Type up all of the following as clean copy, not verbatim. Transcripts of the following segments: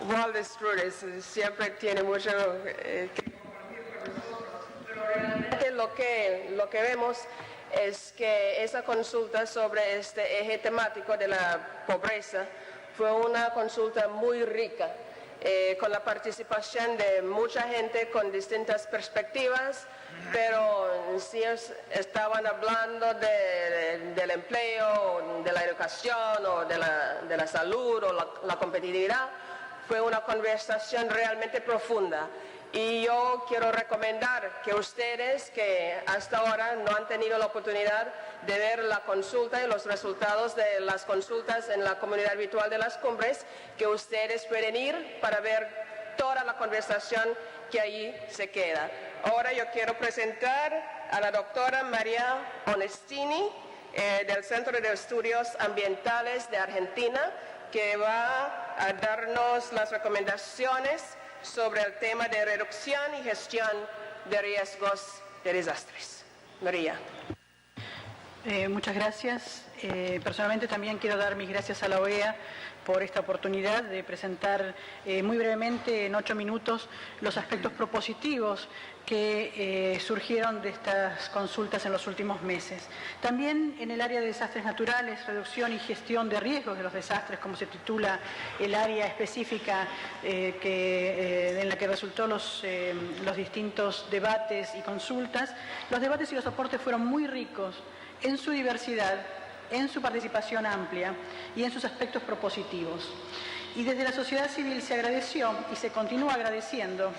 Waldes Strudes siempre tiene mucho que compartir con nosotros, pero realmente lo que vemos es que esa consulta sobre este eje temático de la pobreza fue una consulta muy rica, con la participación de mucha gente con distintas perspectivas, pero si estaban hablando del empleo, de la educación o de la salud o la competitividad, fue una conversación realmente profunda. Y yo quiero recomendar que ustedes que hasta ahora no han tenido la oportunidad de ver la consulta y los resultados de las consultas en la comunidad virtual de las cumbres, que ustedes pueden ir para ver toda la conversación que allí se queda. Ahora yo quiero presentar a la doctora María Onestini del Centro de Estudios Ambientales de Argentina, que va a darnos las recomendaciones sobre el tema de reducción y gestión de riesgos de desastres. María. Muchas gracias. Personalmente también quiero dar mis gracias a la OEA por esta oportunidad de presentar muy brevemente, en 8 minutos, los aspectos propositivos que surgieron de estas consultas en los últimos meses. También en el área de desastres naturales, reducción y gestión de riesgos de los desastres, como se titula el área específica en la que resultó los distintos debates y consultas. Los debates y los aportes fueron muy ricos en su diversidad, en su participación amplia y en sus aspectos propositivos. Y desde la sociedad civil se agradeció y se continúa agradeciendo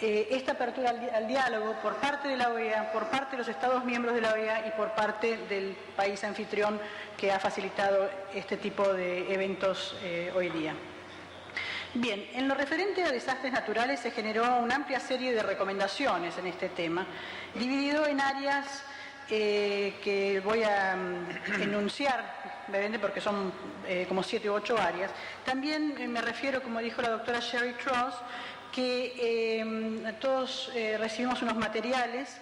esta apertura al diálogo por parte de la OEA, por parte de los Estados miembros de la OEA y por parte del país anfitrión que ha facilitado este tipo de eventos hoy día. Bien, en lo referente a desastres naturales se generó una amplia serie de recomendaciones en este tema, dividido en áreas que voy a enunciar brevemente porque son como 7 u 8 áreas. También me refiero, como dijo la doctora Sherry Tross, que todos recibimos unos materiales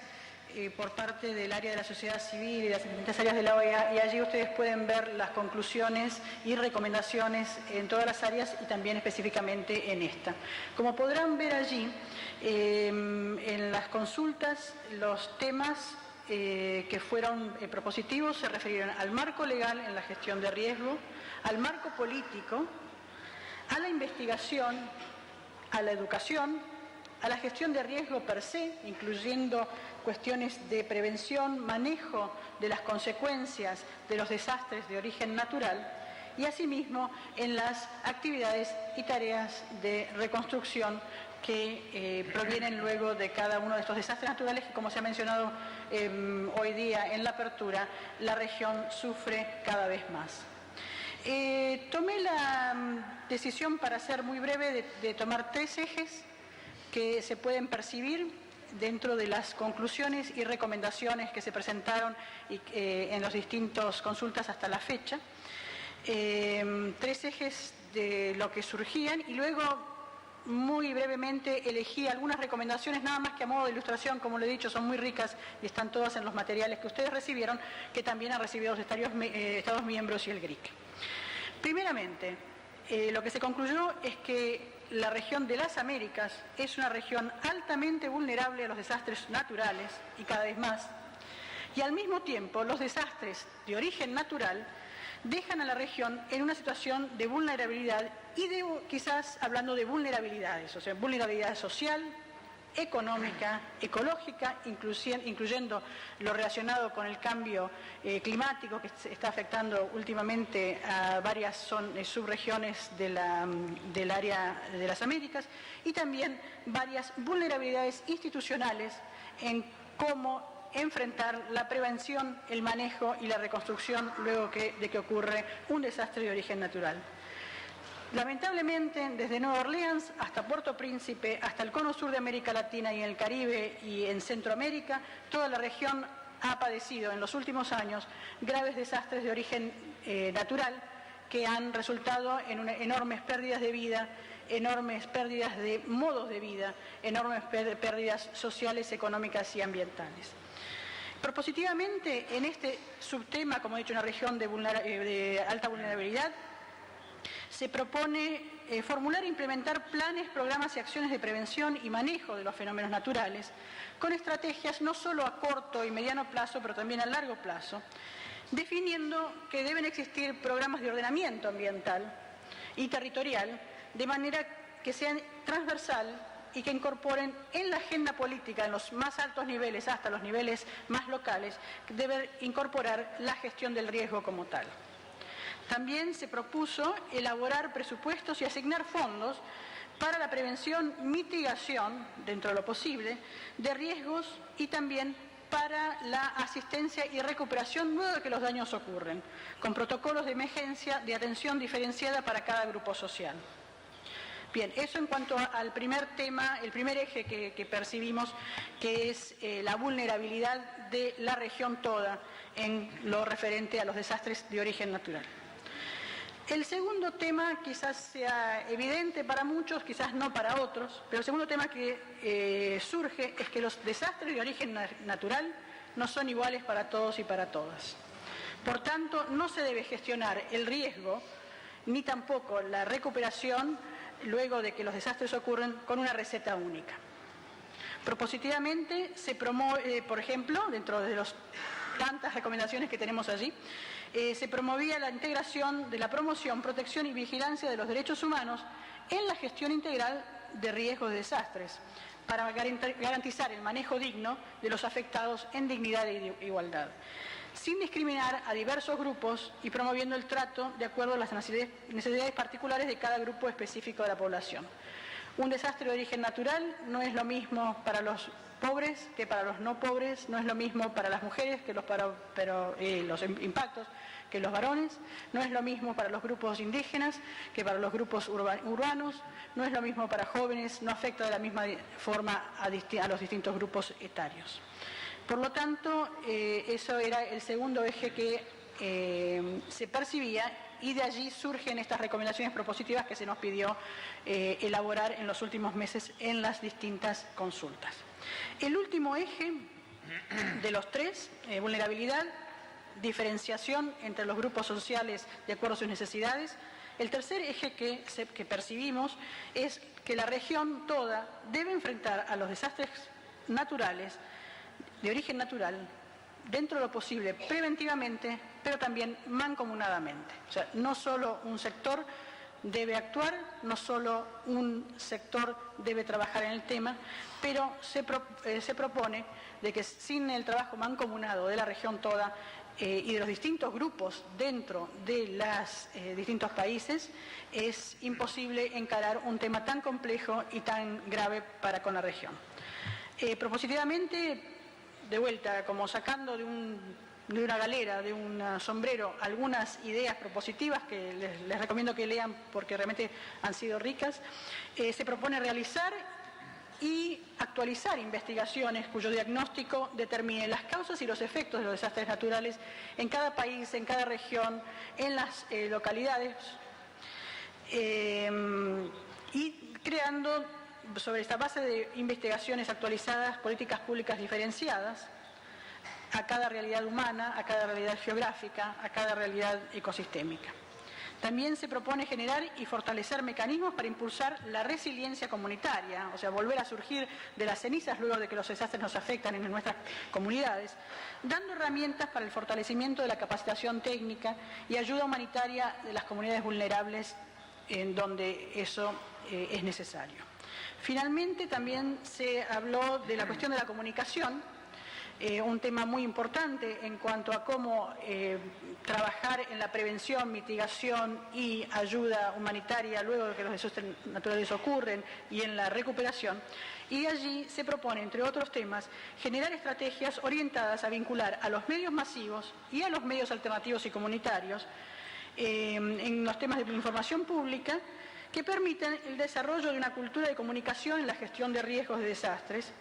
por parte del área de la sociedad civil y de las distintas áreas de la OEA, y allí ustedes pueden ver las conclusiones y recomendaciones en todas las áreas y también específicamente en esta. Como podrán ver allí, en las consultas los temas que fueron propositivos se refirieron al marco legal en la gestión de riesgo, al marco político, a la investigación, a la educación, a la gestión de riesgo per se, incluyendo cuestiones de prevención, manejo de las consecuencias de los desastres de origen natural, y asimismo en las actividades y tareas de reconstrucción que provienen luego de cada uno de estos desastres naturales que, como se ha mencionado hoy día en la apertura, la región sufre cada vez más. Tomé la decisión, para ser muy breve, de tomar 3 ejes que se pueden percibir dentro de las conclusiones y recomendaciones que se presentaron en las distintas consultas hasta la fecha. 3 ejes de lo que surgían, y luego muy brevemente elegí algunas recomendaciones, nada más que a modo de ilustración. Como le he dicho, son muy ricas y están todas en los materiales que ustedes recibieron, que también han recibido los Estados miembros y el GRIC. Primeramente, lo que se concluyó es que la región de las Américas es una región altamente vulnerable a los desastres naturales, y cada vez más, y al mismo tiempo los desastres de origen natural dejan a la región en una situación de vulnerabilidad, y quizás hablando de vulnerabilidades, o sea, vulnerabilidad social, económica, ecológica, incluyendo lo relacionado con el cambio climático que está afectando últimamente a varias subregiones del área de las Américas, y también varias vulnerabilidades institucionales en cómo enfrentar la prevención, el manejo y la reconstrucción luego de que ocurre un desastre de origen natural. Lamentablemente, desde Nueva Orleans hasta Puerto Príncipe, hasta el cono sur de América Latina y en el Caribe y en Centroamérica, toda la región ha padecido en los últimos años graves desastres de origen natural que han resultado en enormes pérdidas de vida, enormes pérdidas de modos de vida, enormes pérdidas sociales, económicas y ambientales. Propositivamente, en este subtema, como he dicho, una región de alta vulnerabilidad, Se propone formular e implementar planes, programas y acciones de prevención y manejo de los fenómenos naturales, con estrategias no solo a corto y mediano plazo, pero también a largo plazo, definiendo que deben existir programas de ordenamiento ambiental y territorial, de manera que sean transversal y que incorporen en la agenda política, en los más altos niveles hasta los niveles más locales, que deben incorporar la gestión del riesgo como tal. También se propuso elaborar presupuestos y asignar fondos para la prevención, mitigación, dentro de lo posible, de riesgos y también para la asistencia y recuperación luego de que los daños ocurren, con protocolos de emergencia de atención diferenciada para cada grupo social. Bien, eso en cuanto al primer tema, el primer eje que percibimos, que es la vulnerabilidad de la región toda en lo referente a los desastres de origen natural. El segundo tema quizás sea evidente para muchos, quizás no para otros, pero el segundo tema que surge es que los desastres de origen natural no son iguales para todos y para todas. Por tanto, no se debe gestionar el riesgo ni tampoco la recuperación luego de que los desastres ocurren con una receta única. Propositivamente se promueve, por ejemplo, dentro de las tantas recomendaciones que tenemos allí, se promovía la integración de la promoción, protección y vigilancia de los derechos humanos en la gestión integral de riesgos de desastres, para garantizar el manejo digno de los afectados en dignidad e igualdad, sin discriminar a diversos grupos y promoviendo el trato de acuerdo a las necesidades particulares de cada grupo específico de la población. Un desastre de origen natural no es lo mismo para los pobres que para los no pobres, no es lo mismo para las mujeres que los impactos que los varones, no es lo mismo para los grupos indígenas que para los grupos urbanos, no es lo mismo para jóvenes, no afecta de la misma forma a los distintos grupos etarios. Por lo tanto, eso era el segundo eje que se percibía, y de allí surgen estas recomendaciones propositivas que se nos pidió elaborar en los últimos meses en las distintas consultas. El último eje de los tres, vulnerabilidad, diferenciación entre los grupos sociales de acuerdo a sus necesidades. El tercer eje que percibimos es que la región toda debe enfrentar a los desastres naturales de origen natural dentro de lo posible preventivamente, pero también mancomunadamente. O sea, no solo un sector debe actuar, no solo un sector debe trabajar en el tema, pero se propone de que sin el trabajo mancomunado de la región toda y de los distintos grupos dentro de los distintos países, es imposible encarar un tema tan complejo y tan grave para con la región. Propositivamente, de vuelta, como sacando de una galera, de un sombrero, algunas ideas propositivas que les recomiendo que lean porque realmente han sido ricas, se propone realizar y actualizar investigaciones cuyo diagnóstico determine las causas y los efectos de los desastres naturales en cada país, en cada región, en las localidades, y creando sobre esta base de investigaciones actualizadas, políticas públicas diferenciadas a cada realidad humana, a cada realidad geográfica, a cada realidad ecosistémica. También se propone generar y fortalecer mecanismos para impulsar la resiliencia comunitaria, o sea, volver a surgir de las cenizas luego de que los desastres nos afectan en nuestras comunidades, dando herramientas para el fortalecimiento de la capacitación técnica y ayuda humanitaria de las comunidades vulnerables en donde eso es necesario. Finalmente, también se habló de la cuestión de la comunicación, un tema muy importante en cuanto a cómo trabajar en la prevención, mitigación y ayuda humanitaria luego de que los desastres naturales ocurren y en la recuperación. Y allí se propone, entre otros temas, generar estrategias orientadas a vincular a los medios masivos y a los medios alternativos y comunitarios en los temas de información pública que permitan el desarrollo de una cultura de comunicación en la gestión de riesgos de desastres,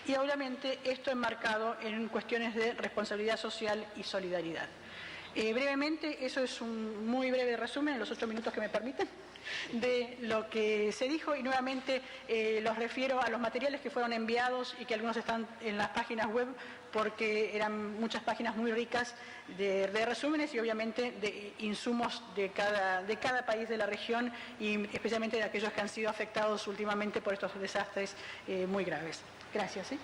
y obviamente esto enmarcado en cuestiones de responsabilidad social y solidaridad. Brevemente, eso es un muy breve resumen en los 8 minutos que me permiten. de lo que se dijo y nuevamente los refiero a los materiales que fueron enviados y que algunos están en las páginas web porque eran muchas páginas muy ricas de resúmenes y obviamente de insumos de cada país de la región y especialmente de aquellos que han sido afectados últimamente por estos desastres muy graves. Gracias. ¿Sí?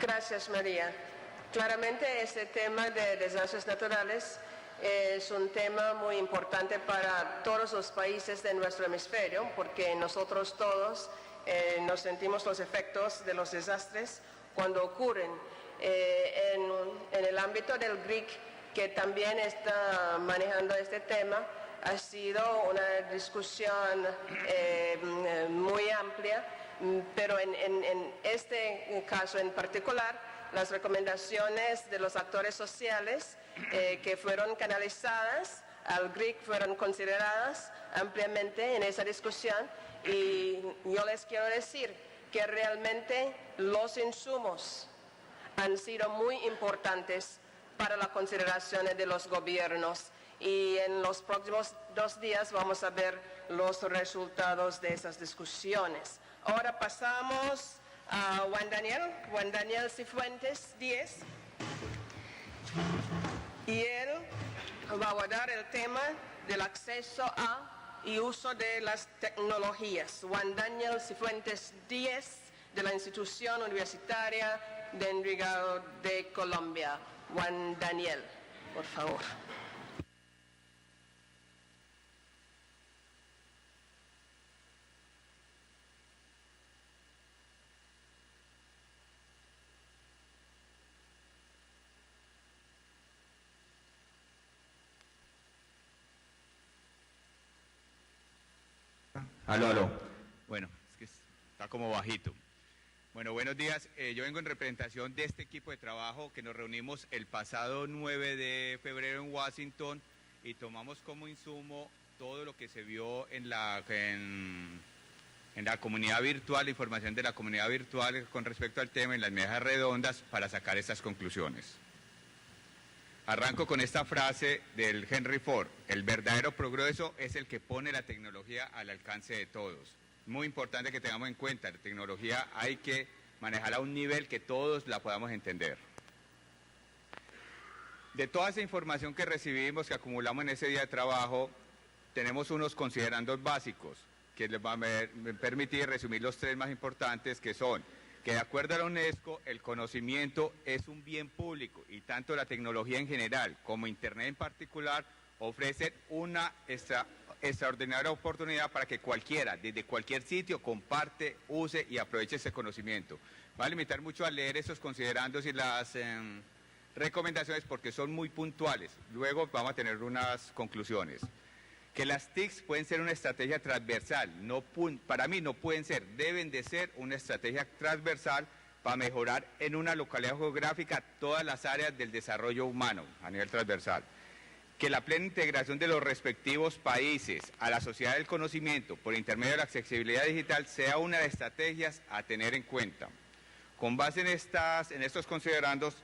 Gracias, María. Claramente este tema de desastres naturales es un tema muy importante para todos los países de nuestro hemisferio, porque nosotros todos nos sentimos los efectos de los desastres cuando ocurren. En el ámbito del GRIC, que también está manejando este tema, ha sido una discusión muy amplia, pero en este caso en particular, las recomendaciones de los actores sociales que fueron canalizadas al GRIC fueron consideradas ampliamente en esa discusión y yo les quiero decir que realmente los insumos han sido muy importantes para la consideración de los gobiernos y en los próximos 2 días vamos a ver los resultados de esas discusiones. Ahora pasamos a Juan Daniel Cifuentes Díez, y él va a abordar el tema del acceso a y uso de las tecnologías. Juan Daniel Cifuentes Díez, de la Institución Universitaria de Envigado de Colombia. Juan Daniel, por favor. Aló. Bueno, es que está como bajito. Bueno, buenos días. Yo vengo en representación de este equipo de trabajo que nos reunimos el pasado 9 de febrero en Washington y tomamos como insumo todo lo que se vio en la comunidad virtual, la información de la comunidad virtual con respecto al tema en las mesas redondas para sacar estas conclusiones. Arranco con esta frase del Henry Ford: el verdadero progreso es el que pone la tecnología al alcance de todos. Muy importante que tengamos en cuenta, la tecnología hay que manejarla a un nivel que todos la podamos entender. De toda esa información que recibimos, que acumulamos en ese día de trabajo, tenemos unos considerandos básicos que les van a permitir resumir los 3 más importantes, que son que de acuerdo a la UNESCO, el conocimiento es un bien público y tanto la tecnología en general como Internet en particular ofrecen una extraordinaria oportunidad para que cualquiera, desde cualquier sitio, comparte, use y aproveche ese conocimiento. Voy a limitar mucho a leer esos considerandos y las recomendaciones porque son muy puntuales. Luego vamos a tener unas conclusiones. Que las TICs pueden ser una estrategia transversal, para mí no pueden ser, deben de ser una estrategia transversal para mejorar en una localidad geográfica todas las áreas del desarrollo humano a nivel transversal. Que la plena integración de los respectivos países a la sociedad del conocimiento por intermedio de la accesibilidad digital sea una de las estrategias a tener en cuenta. Con base en estos considerandos,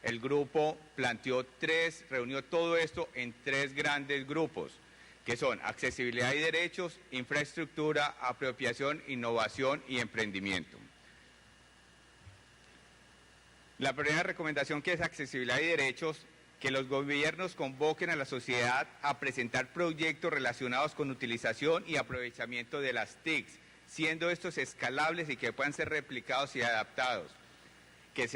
el grupo reunió todo esto en 3 grandes grupos, que son accesibilidad y derechos, infraestructura, apropiación, innovación y emprendimiento. La primera recomendación, que es accesibilidad y derechos, que los gobiernos convoquen a la sociedad a presentar proyectos relacionados con utilización y aprovechamiento de las TICs, siendo estos escalables y que puedan ser replicados y adaptados. Que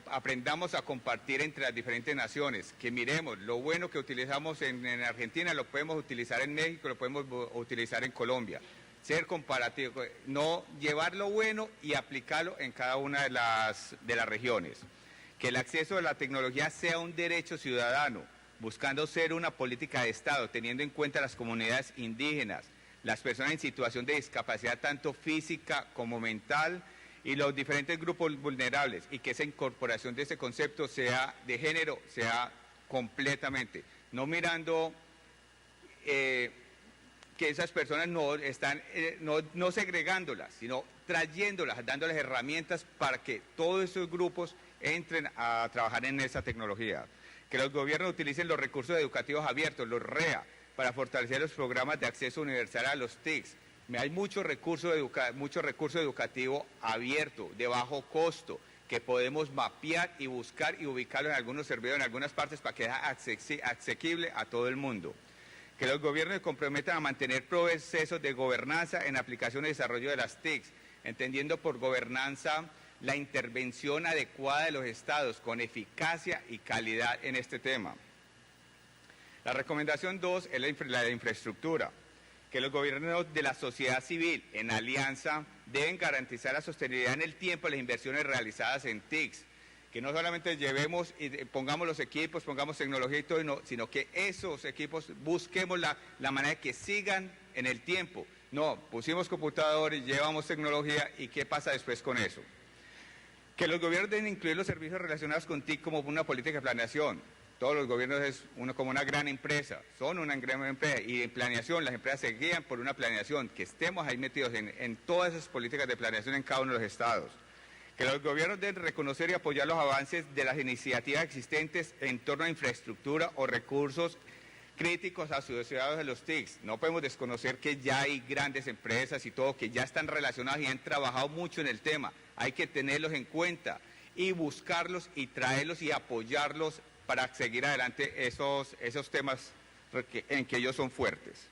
aprendamos a compartir entre las diferentes naciones, que miremos lo bueno que utilizamos en Argentina, lo podemos utilizar en México, lo podemos utilizar en Colombia. Ser comparativo, no llevar lo bueno y aplicarlo en cada una de las regiones. Que el acceso a la tecnología sea un derecho ciudadano, buscando ser una política de Estado, teniendo en cuenta las comunidades indígenas, las personas en situación de discapacidad tanto física como mental, y los diferentes grupos vulnerables, y que esa incorporación de ese concepto sea de género, sea completamente, no mirando que que esas personas no están no segregándolas, sino trayéndolas, dándoles herramientas para que todos esos grupos entren a trabajar en esa tecnología. Que los gobiernos utilicen los recursos educativos abiertos, los REA, para fortalecer los programas de acceso universal a los TICs. Hay mucho recurso educativo abierto, de bajo costo, que podemos mapear y buscar y ubicarlo en algunos servidores, en algunas partes, para que sea asequible a todo el mundo. Que los gobiernos se comprometan a mantener procesos de gobernanza en aplicación y desarrollo de las TICs, entendiendo por gobernanza la intervención adecuada de los estados con eficacia y calidad en este tema. La recomendación 2 es la de infraestructura, que los gobiernos de la sociedad civil en alianza deben garantizar la sostenibilidad en el tiempo de las inversiones realizadas en TICs, que no solamente llevemos y pongamos los equipos, pongamos tecnología y todo, sino que esos equipos busquemos la manera de que sigan en el tiempo. No, pusimos computadores, llevamos tecnología y ¿qué pasa después con eso? Que los gobiernos deben incluir los servicios relacionados con TIC como una política de planeación. Todos los gobiernos es como una gran empresa, son una gran empresa y en planeación las empresas se guían por una planeación, que estemos ahí metidos en todas esas políticas de planeación en cada uno de los estados. Que los gobiernos deben reconocer y apoyar los avances de las iniciativas existentes en torno a infraestructura o recursos críticos asociados a los TICs. No podemos desconocer que ya hay grandes empresas y todo que ya están relacionadas y han trabajado mucho en el tema. Hay que tenerlos en cuenta y buscarlos y traerlos y apoyarlos para seguir adelante esos temas en que ellos son fuertes.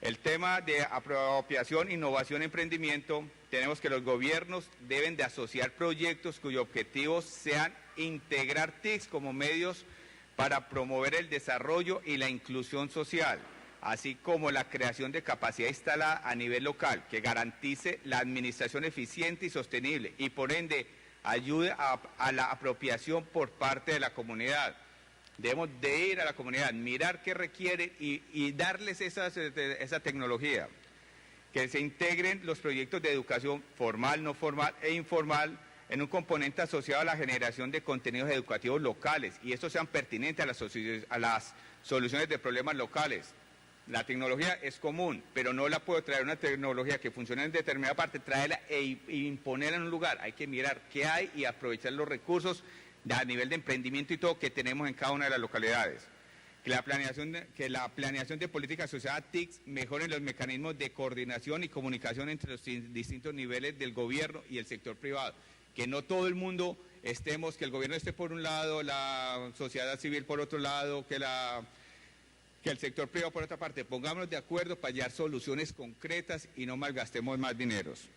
El tema de apropiación, innovación, emprendimiento, tenemos que los gobiernos deben de asociar proyectos cuyos objetivos sean integrar TICs como medios para promover el desarrollo y la inclusión social, así como la creación de capacidad instalada a nivel local, que garantice la administración eficiente y sostenible y por ende ayude a la apropiación por parte de la comunidad. Debemos de ir a la comunidad, mirar qué requiere y darles esa tecnología. Que se integren los proyectos de educación formal, no formal e informal en un componente asociado a la generación de contenidos educativos locales y estos sean pertinentes a las soluciones de problemas locales. La tecnología es común, pero no la puedo traer una tecnología que funcione en determinada parte, traerla e imponerla en un lugar. Hay que mirar qué hay y aprovechar los recursos a nivel de emprendimiento y todo que tenemos en cada una de las localidades. Que la planeación de políticas asociadas a TICs mejoren los mecanismos de coordinación y comunicación entre los distintos niveles del gobierno y el sector privado. Que no todo el mundo que el gobierno esté por un lado, la sociedad civil por otro lado, que el sector privado por otra parte. Pongámonos de acuerdo para hallar soluciones concretas y no malgastemos más dineros.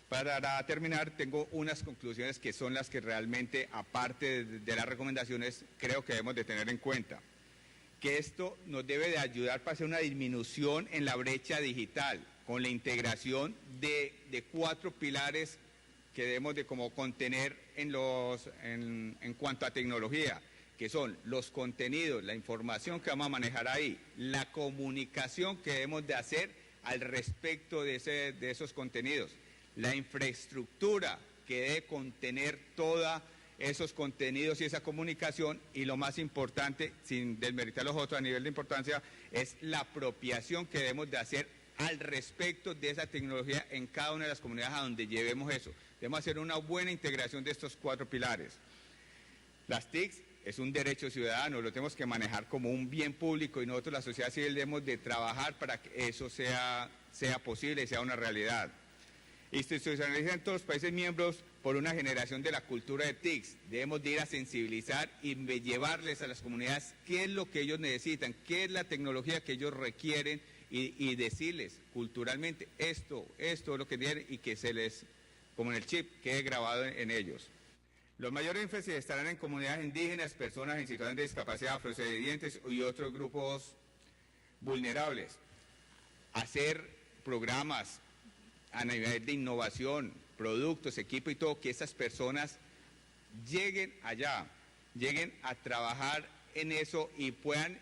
Para terminar, tengo unas conclusiones que son las que realmente, aparte de las recomendaciones, creo que debemos de tener en cuenta. Que esto nos debe de ayudar para hacer una disminución en la brecha digital, con la integración de 4 pilares que debemos de como contener en cuanto a tecnología, que son los contenidos, la información que vamos a manejar ahí, la comunicación que debemos de hacer al respecto de esos contenidos, la infraestructura que debe contener todos esos contenidos y esa comunicación y lo más importante, sin desmeritar los otros a nivel de importancia, es la apropiación que debemos de hacer al respecto de esa tecnología en cada una de las comunidades a donde llevemos eso. Debemos hacer una buena integración de estos 4 pilares. Las TICs es un derecho ciudadano, lo tenemos que manejar como un bien público y nosotros, la sociedad civil, debemos de trabajar para que eso sea posible y sea una realidad. Institucionalizar en todos los países miembros por una generación de la cultura de TICs. Debemos de ir a sensibilizar y llevarles a las comunidades qué es lo que ellos necesitan, qué es la tecnología que ellos requieren y decirles culturalmente esto es lo que tienen y que se les, como en el chip, quede grabado en ellos. Los mayores énfasis estarán en comunidades indígenas, personas en situación de discapacidad, afrodescendientes y otros grupos vulnerables. Hacer programas a nivel de innovación, productos, equipo y todo, que esas personas lleguen allá, lleguen a trabajar en eso y puedan,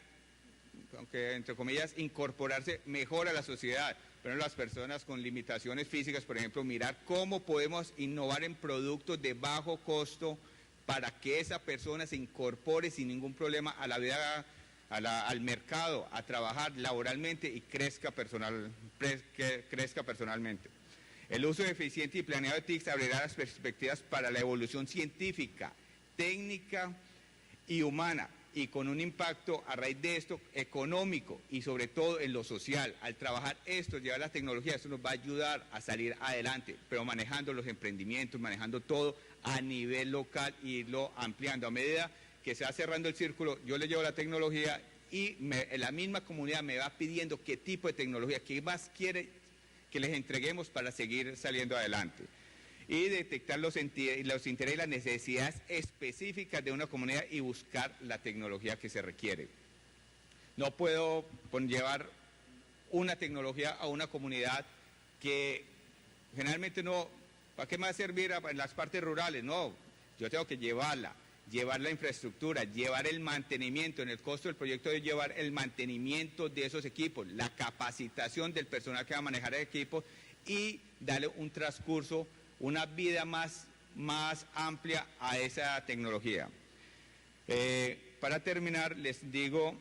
aunque entre comillas, incorporarse mejor a la sociedad. Pero las personas con limitaciones físicas, por ejemplo, mirar cómo podemos innovar en productos de bajo costo para que esa persona se incorpore sin ningún problema a la al mercado, a trabajar laboralmente y crezca personalmente. El uso eficiente y planeado de TICs abrirá las perspectivas para la evolución científica, técnica y humana, y con un impacto a raíz de esto económico y sobre todo en lo social. Al trabajar esto, llevar la tecnología, esto nos va a ayudar a salir adelante, pero manejando los emprendimientos, manejando todo a nivel local e irlo ampliando. A medida que se va cerrando el círculo, yo le llevo la tecnología y la misma comunidad me va pidiendo qué tipo de tecnología, qué más quiere que les entreguemos para seguir saliendo adelante. Y detectar los intereses y las necesidades específicas de una comunidad y buscar la tecnología que se requiere. No puedo llevar una tecnología a una comunidad que generalmente no, ¿para qué me va a servir en las partes rurales? No, yo tengo que llevar la infraestructura, llevar el mantenimiento, en el costo del proyecto de llevar el mantenimiento de esos equipos, la capacitación del personal que va a manejar el equipo y darle un transcurso, una vida más amplia a esa tecnología. Para terminar, les digo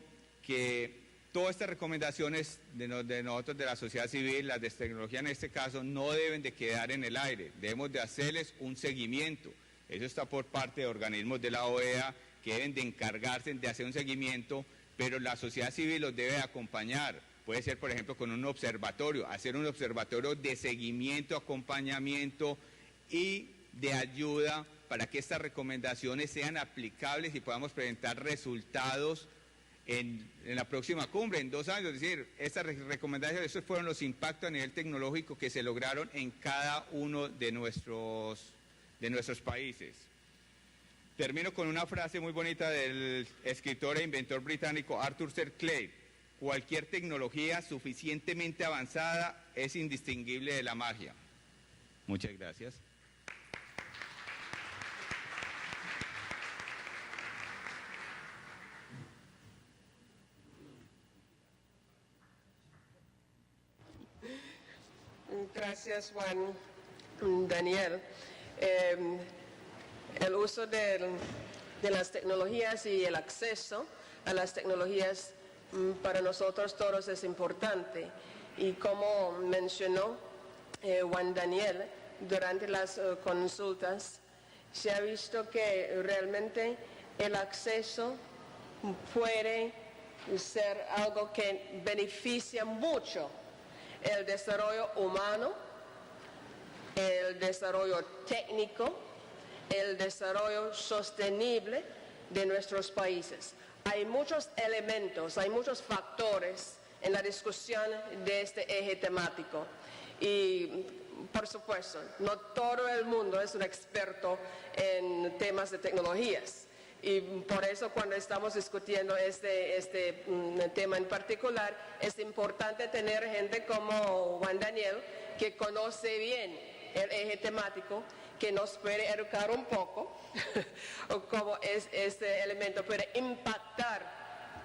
que todas estas recomendaciones de nosotros, de la sociedad civil, las de tecnología en este caso, no deben de quedar en el aire, debemos de hacerles un seguimiento. Eso está por parte de organismos de la OEA que deben de encargarse de hacer un seguimiento, pero la sociedad civil los debe acompañar. Puede ser, por ejemplo, con un observatorio, hacer un observatorio de seguimiento, acompañamiento y de ayuda para que estas recomendaciones sean aplicables y podamos presentar resultados en la próxima cumbre, en 2 años. Es decir, estas recomendaciones, estos fueron los impactos a nivel tecnológico que se lograron en cada uno de nuestros países. Termino con una frase muy bonita del escritor e inventor británico Arthur C. Clarke: cualquier tecnología suficientemente avanzada es indistinguible de la magia. Muchas gracias. Gracias, Juan Daniel. El uso de las tecnologías y el acceso a las tecnologías para nosotros todos es importante. Y como mencionó Juan Daniel, durante las consultas se ha visto que realmente el acceso puede ser algo que beneficia mucho el desarrollo humano, el desarrollo técnico, el desarrollo sostenible de nuestros países. Hay muchos elementos, hay muchos factores en la discusión de este eje temático. Y, por supuesto, no todo el mundo es un experto en temas de tecnologías. Y por eso cuando estamos discutiendo este tema en particular, es importante tener gente como Juan Daniel, que conoce bien el eje temático, que nos puede educar un poco, o cómo este elemento puede impactar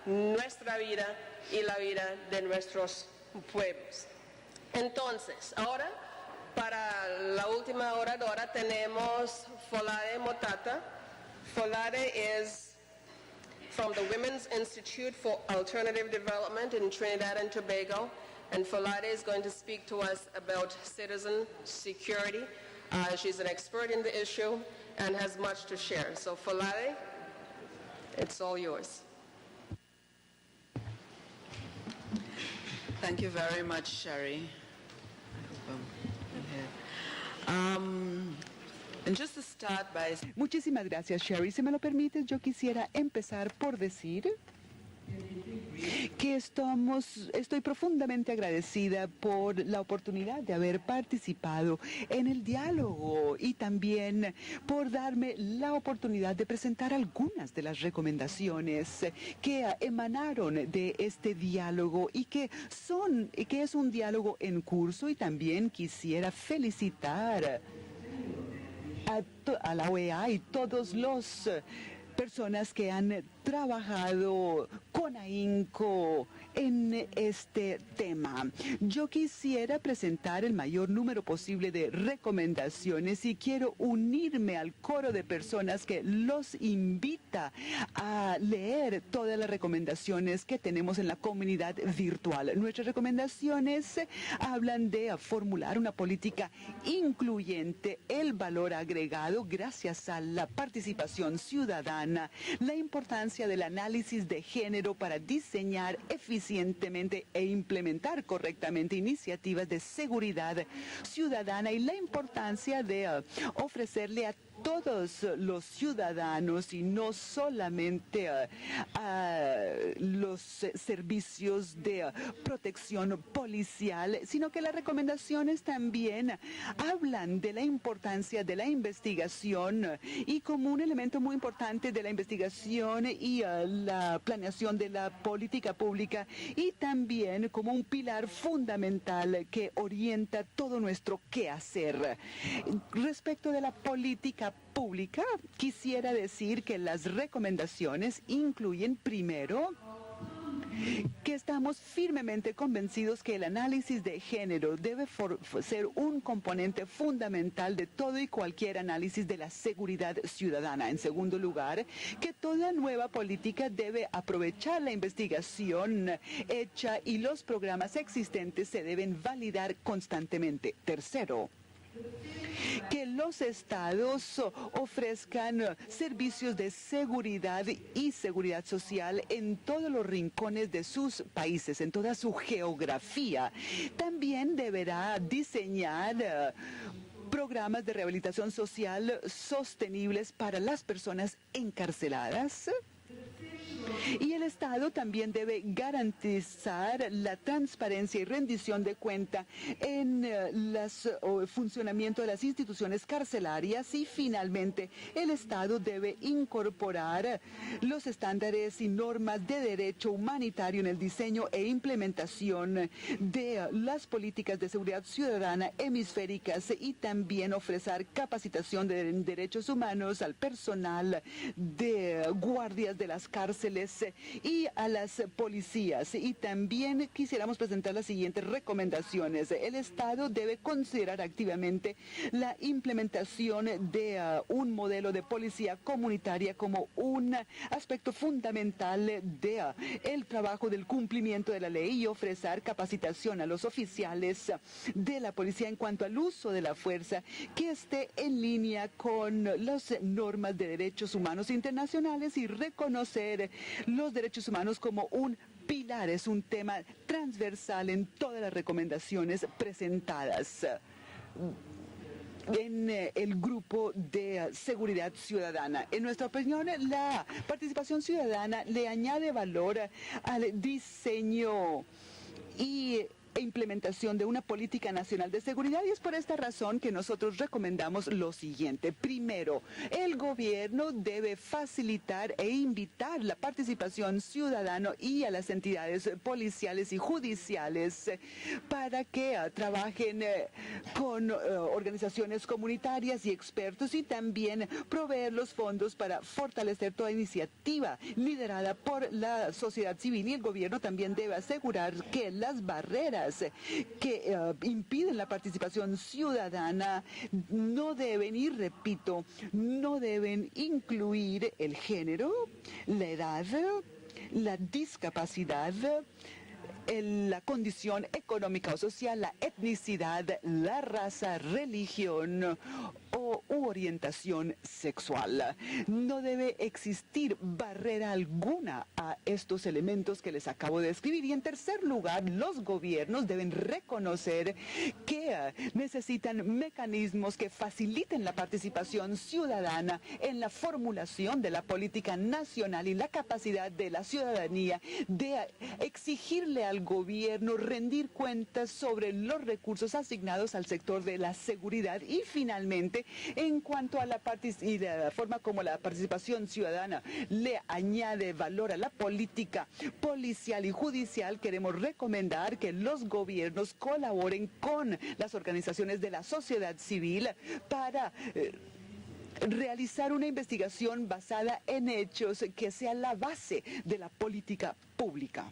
nuestra vida y la vida de nuestros pueblos. Entonces, ahora, para la última oradora, tenemos Folade Motata. Folade is from the Women's Institute for Alternative Development in Trinidad and Tobago, and Folade is going to speak to us about citizen security. She's an expert in the issue and has much to share. So Folade, it's all yours. Thank you very much, Sherry. And just to start by... Muchísimas gracias, Sherry. Si me lo permites, yo quisiera empezar por decir que estoy profundamente agradecida por la oportunidad de haber participado en el diálogo y también por darme la oportunidad de presentar algunas de las recomendaciones que emanaron de este diálogo y que es un diálogo en curso. Y también quisiera felicitar a la OEA y todos los personas que han trabajado con ahínco en este tema. Yo quisiera presentar el mayor número posible de recomendaciones y quiero unirme al coro de personas que los invita a leer todas las recomendaciones que tenemos en la comunidad virtual. Nuestras recomendaciones hablan de formular una política incluyente, el valor agregado gracias a la participación ciudadana, la importancia del análisis de género para diseñar eficientemente e implementar correctamente iniciativas de seguridad ciudadana y la importancia de ofrecerle a todos los ciudadanos y no solamente a los servicios de protección policial, sino que las recomendaciones también hablan de la importancia de la investigación y como un elemento muy importante de la investigación y la planeación de la política pública y también como un pilar fundamental que orienta todo nuestro quehacer. Respecto de la política pública, quisiera decir que las recomendaciones incluyen primero que estamos firmemente convencidos que el análisis de género debe ser un componente fundamental de todo y cualquier análisis de la seguridad ciudadana. En segundo lugar, que toda nueva política debe aprovechar la investigación hecha y los programas existentes se deben validar constantemente. Tercero, que los estados ofrezcan servicios de seguridad y seguridad social en todos los rincones de sus países, en toda su geografía. También deberá diseñar programas de rehabilitación social sostenibles para las personas encarceladas. Y el Estado también debe garantizar la transparencia y rendición de cuenta en el funcionamiento de las instituciones carcelarias y finalmente el Estado debe incorporar los estándares y normas de derecho humanitario en el diseño e implementación de las políticas de seguridad ciudadana hemisféricas y también ofrecer capacitación de derechos humanos al personal de guardias de las cárceles y a las policías. Y también quisiéramos presentar las siguientes recomendaciones. El Estado debe considerar activamente la implementación de un modelo de policía comunitaria como un aspecto fundamental de el trabajo del cumplimiento de la ley y ofrecer capacitación a los oficiales de la policía en cuanto al uso de la fuerza que esté en línea con las normas de derechos humanos internacionales y reconocer los derechos humanos como un pilar, es un tema transversal en todas las recomendaciones presentadas en el grupo de seguridad ciudadana. En nuestra opinión, la participación ciudadana le añade valor al diseño e implementación de una política nacional de seguridad y es por esta razón que nosotros recomendamos lo siguiente. Primero, el gobierno debe facilitar e invitar la participación ciudadana y a las entidades policiales y judiciales para que trabajen con organizaciones comunitarias y expertos y también proveer los fondos para fortalecer toda iniciativa liderada por la sociedad civil y el gobierno también debe asegurar que las barreras que impiden la participación ciudadana no deben, y repito, no deben incluir el género, la edad, la discapacidad, la condición económica o social, la etnicidad, la raza, religión u orientación sexual. No debe existir barrera alguna a estos elementos que les acabo de describir. Y en tercer lugar, los gobiernos deben reconocer que necesitan mecanismos que faciliten la participación ciudadana en la formulación de la política nacional y la capacidad de la ciudadanía de exigirle al gobierno rendir cuentas sobre los recursos asignados al sector de la seguridad. Y finalmente, en cuanto a la forma como la participación ciudadana le añade valor a la política policial y judicial, queremos recomendar que los gobiernos colaboren con las organizaciones de la sociedad civil para realizar una investigación basada en hechos que sea la base de la política pública.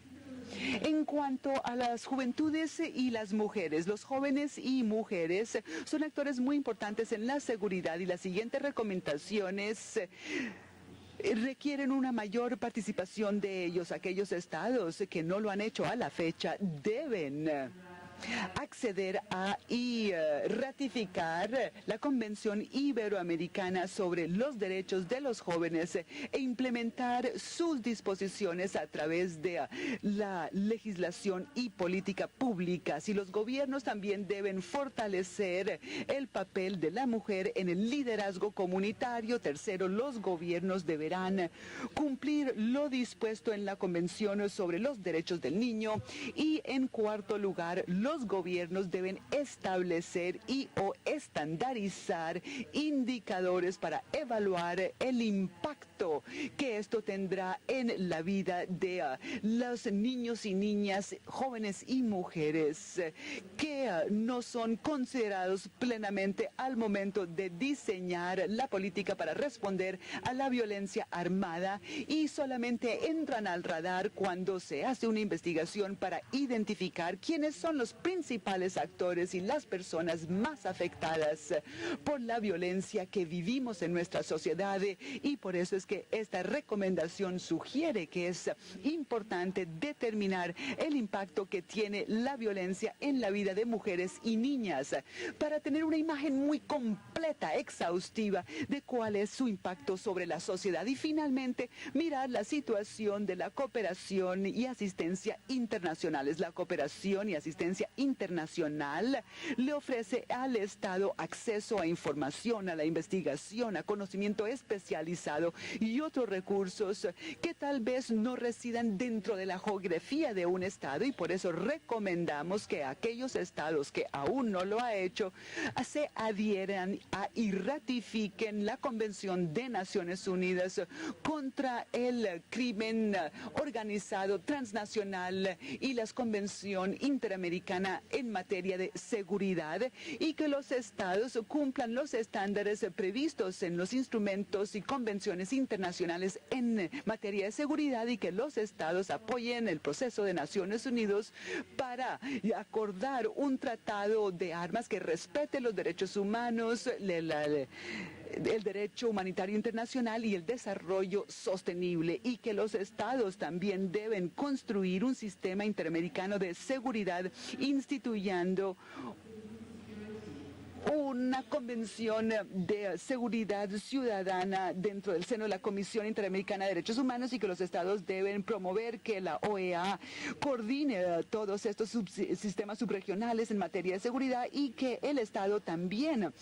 En cuanto a las juventudes y las mujeres, los jóvenes y mujeres son actores muy importantes en la seguridad y las siguientes recomendaciones requieren una mayor participación de ellos. Aquellos estados que no lo han hecho a la fecha deben acceder a y ratificar la Convención Iberoamericana sobre los Derechos de los Jóvenes e implementar sus disposiciones a través de la legislación y política pública. Y los gobiernos también deben fortalecer el papel de la mujer en el liderazgo comunitario. Tercero, los gobiernos deberán cumplir lo dispuesto en la Convención sobre los Derechos del Niño. Y en cuarto lugar, los gobiernos deben establecer y o estandarizar indicadores para evaluar el impacto que esto tendrá en la vida de los niños y niñas, jóvenes y mujeres que no son considerados plenamente al momento de diseñar la política para responder a la violencia armada y solamente entran al radar cuando se hace una investigación para identificar quiénes son los principales actores y las personas más afectadas por la violencia que vivimos en nuestra sociedad, y por eso es que esta recomendación sugiere que es importante determinar el impacto que tiene la violencia en la vida de mujeres y niñas para tener una imagen muy completa, exhaustiva de cuál es su impacto sobre la sociedad, y finalmente mirar la situación de la cooperación y asistencia internacionales. La cooperación y asistencia internacional le ofrece al Estado acceso a información, a la investigación, a conocimiento especializado y otros recursos que tal vez no residan dentro de la geografía de un Estado, y por eso recomendamos que aquellos estados que aún no lo ha hecho se adhieran a y ratifiquen la Convención de Naciones Unidas contra el crimen organizado transnacional y la Convención Interamericana en materia de seguridad, y que los estados cumplan los estándares previstos en los instrumentos y convenciones internacionales en materia de seguridad, y que los estados apoyen el proceso de Naciones Unidas para acordar un tratado de armas que respete los derechos humanos, el derecho humanitario internacional y el desarrollo sostenible, y que los estados también deben construir un sistema interamericano de seguridad instituyendo una convención de seguridad ciudadana dentro del seno de la Comisión Interamericana de Derechos Humanos, y que los estados deben promover que la OEA coordine todos estos sistemas subregionales en materia de seguridad, y que el estado también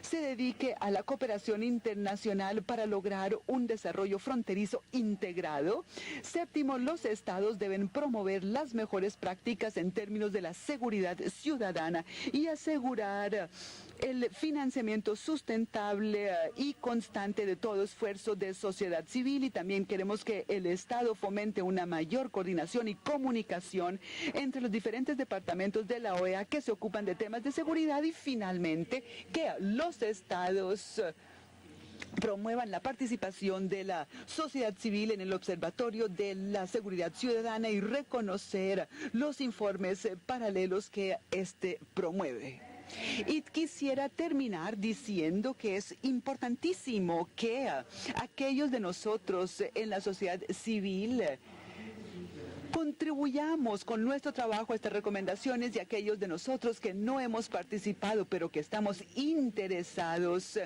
se dedique a la cooperación internacional para lograr un desarrollo fronterizo integrado. Séptimo, los estados deben promover las mejores prácticas en términos de la seguridad ciudadana y asegurar el financiamiento sustentable y constante de todo esfuerzo de sociedad civil, y también queremos que el Estado fomente una mayor coordinación y comunicación entre los diferentes departamentos de la OEA que se ocupan de temas de seguridad, y finalmente que los estados promuevan la participación de la sociedad civil en el Observatorio de la Seguridad Ciudadana y reconocer los informes paralelos que este promueve. Y quisiera terminar diciendo que es importantísimo que aquellos de nosotros en la sociedad civil contribuyamos con nuestro trabajo a estas recomendaciones, y aquellos de nosotros que no hemos participado pero que estamos interesados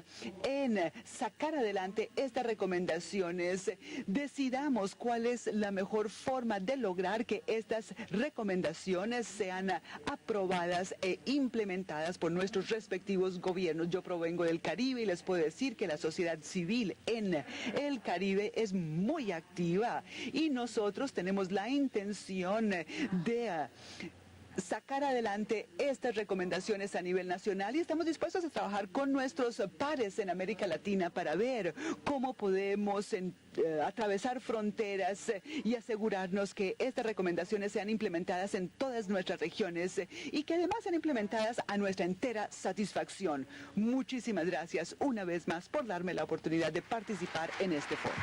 en sacar adelante estas recomendaciones, decidamos cuál es la mejor forma de lograr que estas recomendaciones sean aprobadas e implementadas por nuestros respectivos gobiernos. Yo provengo del Caribe y les puedo decir que la sociedad civil en el Caribe es muy activa, y nosotros tenemos la intención de sacar adelante estas recomendaciones a nivel nacional y estamos dispuestos a trabajar con nuestros pares en América Latina para ver cómo podemos atravesar fronteras y asegurarnos que estas recomendaciones sean implementadas en todas nuestras regiones y que además sean implementadas a nuestra entera satisfacción. Muchísimas gracias una vez más por darme la oportunidad de participar en este foro.